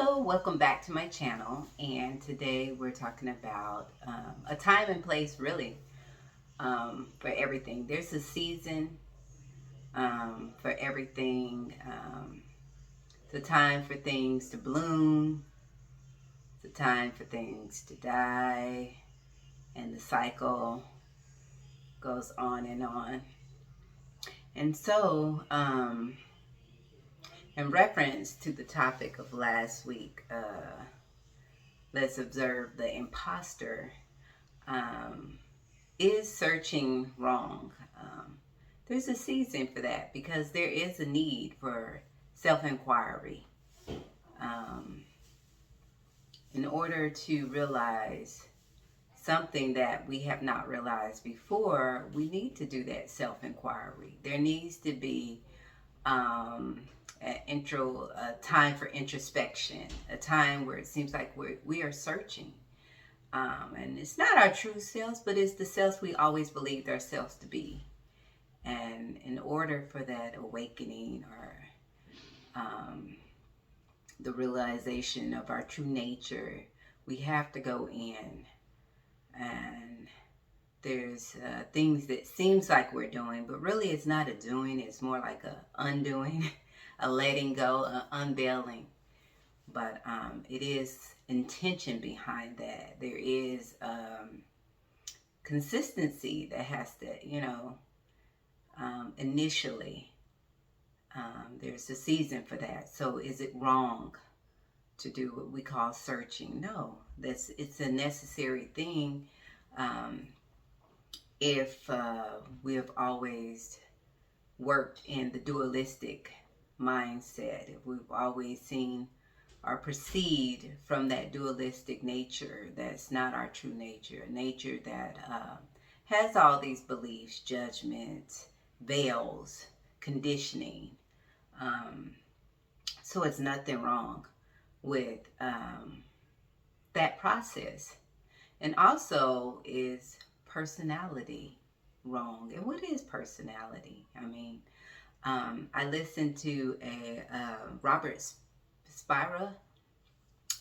Hello, welcome back to my channel, and today we're talking about a time and place really for everything. There's a season for everything. It's a time for things to bloom. It's a time for things to die, and the cycle goes on and on. And so, in reference to the topic of last week, let's observe the imposter. Um, is searching wrong? There's a season for that because there is a need for self-inquiry. Um, in order to realize something that we have not realized before, we need to do that self-inquiry. There needs to be a time for introspection, a time where it seems like we are searching. And it's not our true selves, but it's the selves we always believed ourselves to be. And in order for that awakening or the realization of our true nature, we have to go in. And there's things that seems like we're doing, but really it's not a doing. It's more like a undoing, a letting go, an unveiling. But it is intention behind that. There is consistency that has to, initially, there's a season for that. So is it wrong to do what we call searching? No, it's a necessary thing. If we have always worked in the dualistic mindset, if we've always seen or perceived from that dualistic nature that's not our true nature, a nature that has all these beliefs, judgments, veils, conditioning. So it's nothing wrong with that process. And also, is personality wrong? And what is personality? I mean, I listened to a Robert Spira,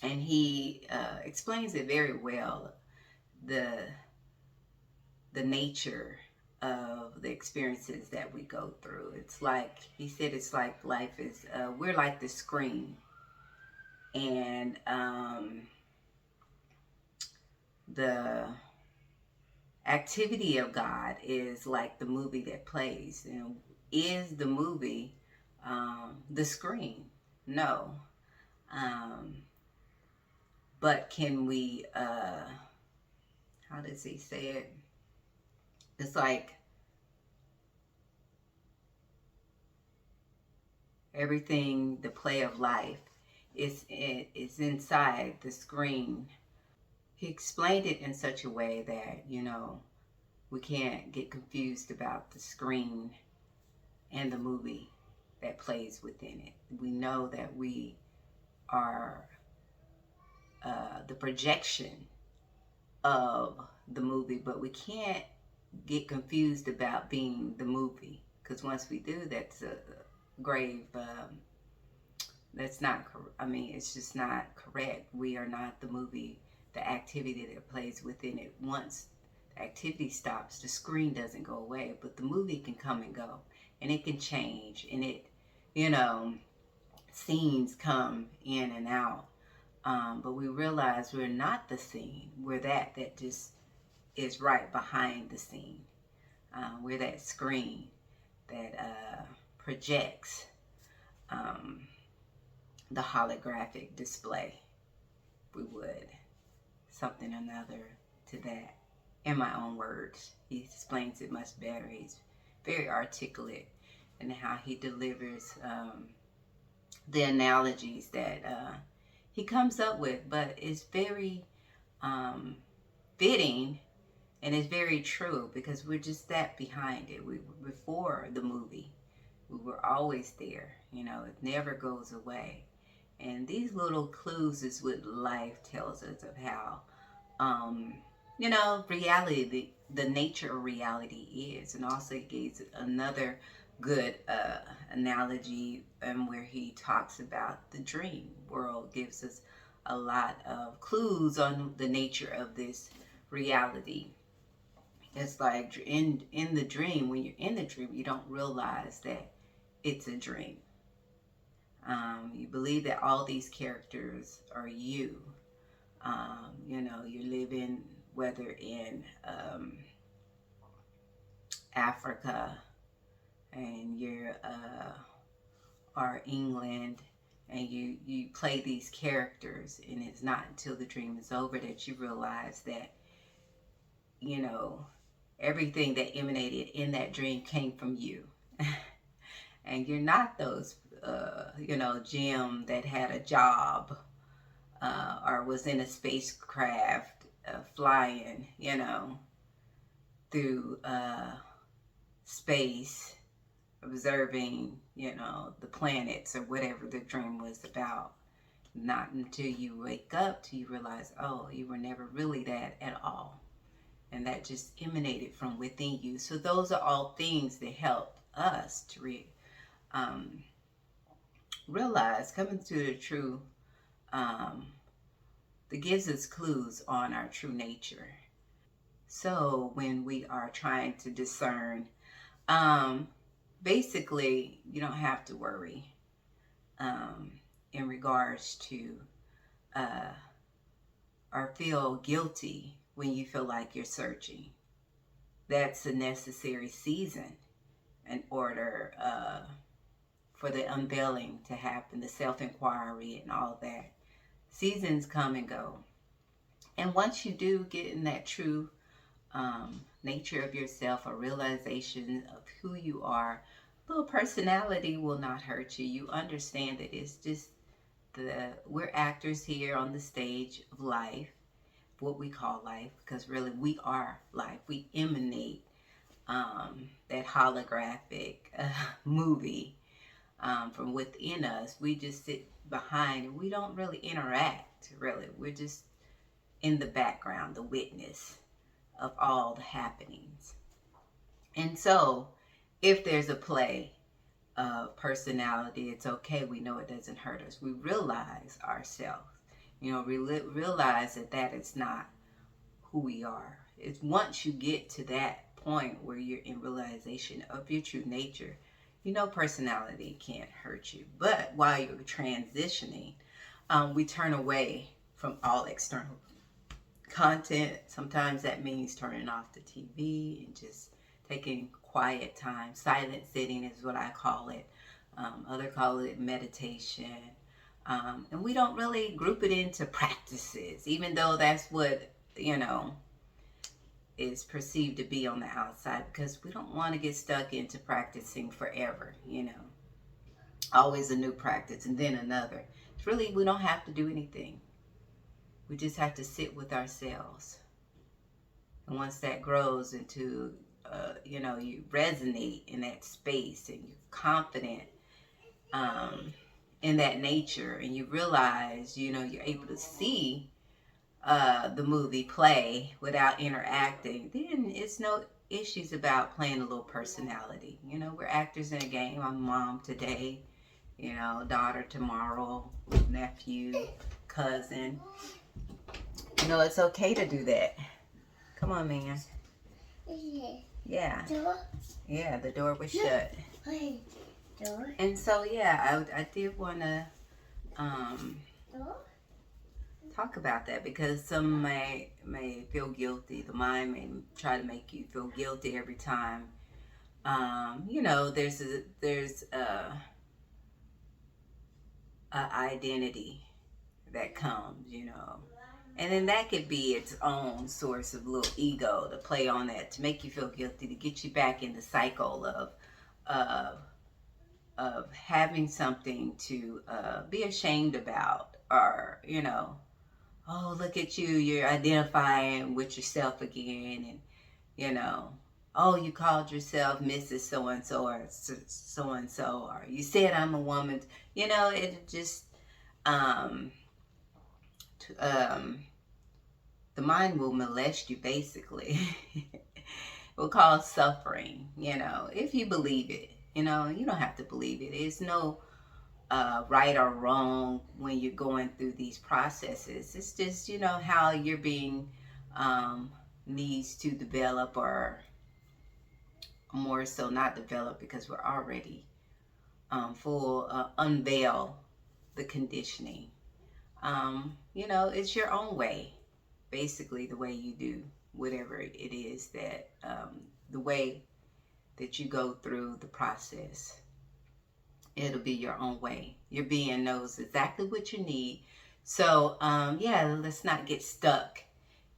and he explains it very well. The nature of the experiences that we go through. It's like he said. It's like life is. We're like the screen, and the activity of God is like the movie that plays. Is the movie the screen? No. But can we, how does he say it? It's like everything, the play of life is inside the screen. He explained it in such a way that, we can't get confused about the screen and the movie that plays within it. We know that we are the projection of the movie, but we can't get confused about being the movie, because once we do, that's a grave that's not, it's just not correct. We are not the movie, the activity that plays within it. Once the activity stops, the screen doesn't go away, but the movie can come and go, and it can change, and it, scenes come in and out. But we realize we're not the scene. We're that just is right behind the scene. We're that screen that projects the holographic display. We would something or another to that. In my own words, he explains it much better. He's very articulate in how he delivers the analogies that he comes up with, but it's very fitting, and it's very true, because we're just that behind it. We before the movie, we were always there. It never goes away. And these little clues is what life tells us of how, reality, the nature of reality is. And also he gives another good analogy where he talks about the dream. world gives us a lot of clues on the nature of this reality. It's like in the dream, when you're in the dream, you don't realize that it's a dream. You believe that all these characters are you. You're living, whether in Africa, and you're or England, and you play these characters, and it's not until the dream is over that you realize that everything that emanated in that dream came from you. And you're not those Jim that had a job or was in a spacecraft flying through space, observing the planets or whatever the dream was about. Not until you wake up till you realize, oh, you were never really that at all, and that just emanated from within you. So those are all things that help us to realize, coming to the true, that gives us clues on our true nature. So when we are trying to discern, basically, you don't have to worry in regards to or feel guilty when you feel like you're searching. That's a necessary season in order for the unveiling to happen, the self-inquiry and all that. Seasons come and go. And once you do get in that true nature of yourself, a realization of who you are, little personality will not hurt you. You understand that it's just we're actors here on the stage of life, what we call life, because really we are life. We emanate that holographic movie from within us. We just sit behind and we don't really interact, really. We're just in the background, the witness of all the happenings. And so if there's a play of personality, it's okay. We know it doesn't hurt us. We realize ourselves. We realize that is not who we are. It's once you get to that point where you're in realization of your true nature, personality can't hurt you. But while you're transitioning, we turn away from all external content. Sometimes that means turning off the TV and just taking quiet time. Silent sitting is what I call it. Others call it meditation. And we don't really group it into practices, even though that's what, is perceived to be on the outside, because we don't want to get stuck into practicing forever, Always a new practice and then another. It's really, we don't have to do anything. We just have to sit with ourselves. And once that grows into, you resonate in that space and you're confident in that nature, and you realize, you're able to see the movie play without interacting, then it's no issues about playing a little personality. We're actors in a game. I'm mom today, daughter tomorrow, nephew, cousin. It's okay to do that. Come on, man. Yeah. Yeah, the door was shut. And so, yeah, I did want to talk about that, because some may feel guilty. The mind may try to make you feel guilty every time. There's a identity that comes, and then that could be its own source of little ego to play on that, to make you feel guilty, to get you back in the cycle of having something to be ashamed about, or oh, look at you, you're identifying with yourself again, and oh, you called yourself Mrs. So-and-so or so-and-so, or you said I'm a woman. It just the mind will molest you, basically. It will cause suffering, if you believe it. You don't have to believe it. It's no right or wrong when you're going through these processes. It's just, you know, how you're being needs to develop, or more so not develop, because we're already full, unveil the conditioning. You know, it's your own way, basically, the way you do whatever it is that, the way that you go through the process. It'll be your own way. Your being knows exactly what you need. So, yeah, let's not get stuck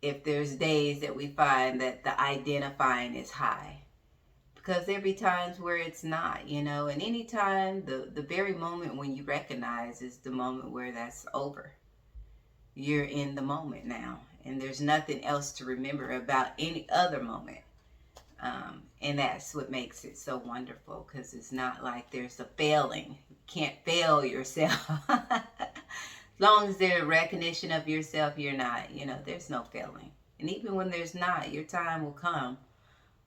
if there's days that we find that the identifying is high. Because there be times where it's not, you know, and anytime, the very moment when you recognize is the moment where that's over. You're in the moment now, and there's nothing else to remember about any other moment. And that's what makes it so wonderful, because it's not like there's a failing. You can't fail yourself. As long as there's recognition of yourself, you're not, you know, there's no failing. And even when there's not, your time will come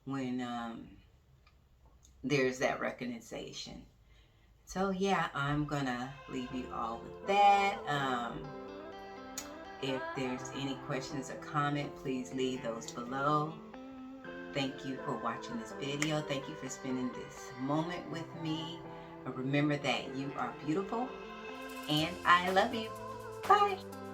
when there's that recognition. So yeah, I'm gonna leave you all with that. If there's any questions or comment, please leave those below. Thank you for watching this video. Thank you for spending this moment with me. Remember that you are beautiful, and I love you. Bye.